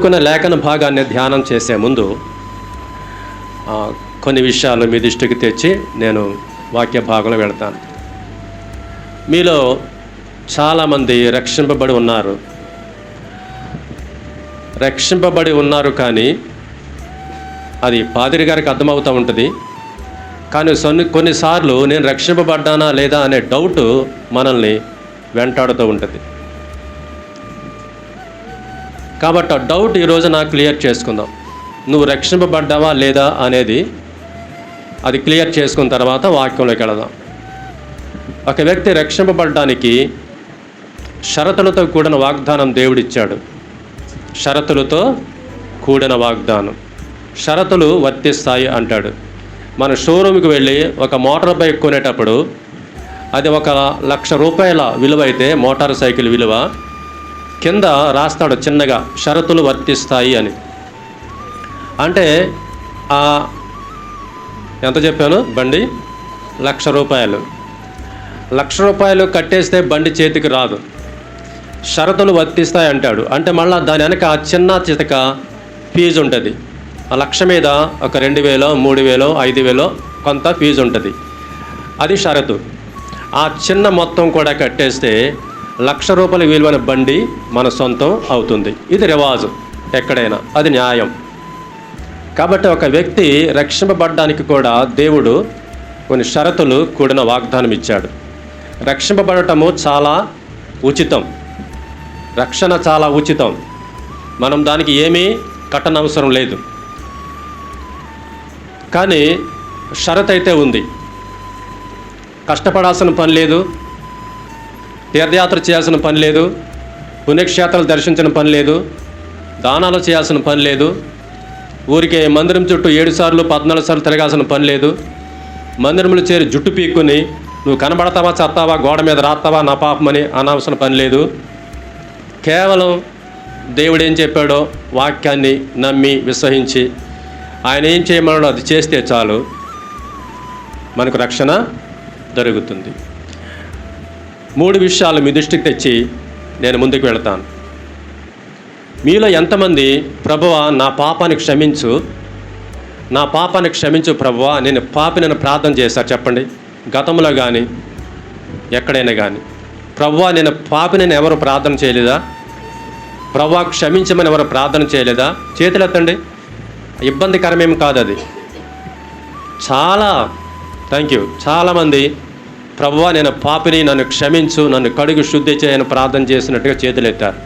కొన్ని లేఖన భాగాన్ని ధ్యానం చేసే ముందు కొన్ని విషయాలు మీ దృష్టికి తెచ్చి నేను వాక్య భాగంలో వెళ్తాను. మీలో చాలామంది రక్షింపబడి ఉన్నారు కానీ అది పాదిరి గారికి అర్థమవుతూ ఉంటుంది. కానీ కొన్నిసార్లు నేను రక్షింపబడ్డానా లేదా అనే డౌట్ మనల్ని వెంటాడుతూ ఉంటుంది. కాబట్టి ఆ డౌట్ ఈరోజు నాకు క్లియర్ చేసుకుందాం. నువ్వు రక్షింపబడ్డావా లేదా అనేది అది క్లియర్ చేసుకున్న తర్వాత వాక్యంలోకి వెళదాం. ఒక వ్యక్తి రక్షింపబడడానికి షరతులతో కూడిన వాగ్దానం దేవుడిచ్చాడు. షరతులతో కూడిన వాగ్దానం, షరతులు వర్తిస్తాయి అంటాడు. మన షోరూమ్కి వెళ్ళి ఒక మోటార్ బైక్ కొనేటప్పుడు అది 1,00,000 రూపాయల విలువ అయితే మోటార్ సైకిల్ విలువ కింద రాస్తాడు చిన్నగా, షరతులు వర్తిస్తాయి అని. అంటే ఎంత చెప్పాను, బండి 1,00,000 రూపాయలు. 1,00,000 రూపాయలు కట్టేస్తే బండి చేతికి రాదు, షరతులు వర్తిస్తాయి అంటాడు. అంటే మళ్ళీ దాని వెనక చిన్న చితక ఫీజు ఉంటుంది. ఆ 1,00,000 మీద ఒక 2,000, 3,000, 5,000 కొంత ఫీజు ఉంటుంది. అది షరతు. ఆ చిన్న మొత్తం కూడా కట్టేస్తే 1,00,000 రూపాయల విలువైన బండి మన సొంతం అవుతుంది. ఇది రివాజు ఎక్కడైనా, అది న్యాయం. కాబట్టి ఒక వ్యక్తి రక్షింపబడడానికి కూడా దేవుడు కొన్ని షరతులు కూడిన వాగ్దానం ఇచ్చాడు. రక్షింపబడటము చాలా ఉచితం, రక్షణ చాలా ఉచితం. మనం దానికి ఏమీ కట్టనవసరం లేదు. కానీ షరతు అయితే ఉంది. కష్టపడాల్సిన పని లేదు, తీర్థయాత్ర చేయాల్సిన పని లేదు, పుణ్యక్షేత్రాలు దర్శించిన పని లేదు, దానాలు చేయాల్సిన పని లేదు, ఊరికే మందిరం చుట్టూ 7 సార్లు 14 సార్లు తిరగాల్సిన పని లేదు, మందిరంలో చేరి జుట్టు పీక్కుని నువ్వు కనబడతావా చత్తావా గోడ మీద రాస్తావా నా పాపమని అనవసరం పని లేదు. కేవలం దేవుడు ఏం చెప్పాడో వాక్యాన్ని నమ్మి విశ్వసించి ఆయన ఏం చేయమన్నాడో అది చేస్తే చాలు, మనకు రక్షణ జరుగుతుంది. 3 విషయాలు మీ దృష్టికి తెచ్చి నేను ముందుకు వెళతాను. మీలో ఎంతమంది ప్రభువా నా పాపాన్ని క్షమించు ప్రభువా, నేను పాపిని ప్రార్థన చేశారు చెప్పండి. గతంలో కానీ ఎక్కడైనా కానీ ప్రభువా నేను పాపిని ఎవరు ప్రార్థన చేయలేదా? ప్రభువా క్షమించమని ఎవరు ప్రార్థన చేయలేదా? చేతులెత్తండి. ఇబ్బందికరమేం కాదు అది. చాలామంది ప్రభువా నేను పాపిని, నన్ను క్షమించు, నన్ను కడుగు శుద్ధి చేయని ప్రార్థన చేసినట్టుగా చేతులెత్తారు.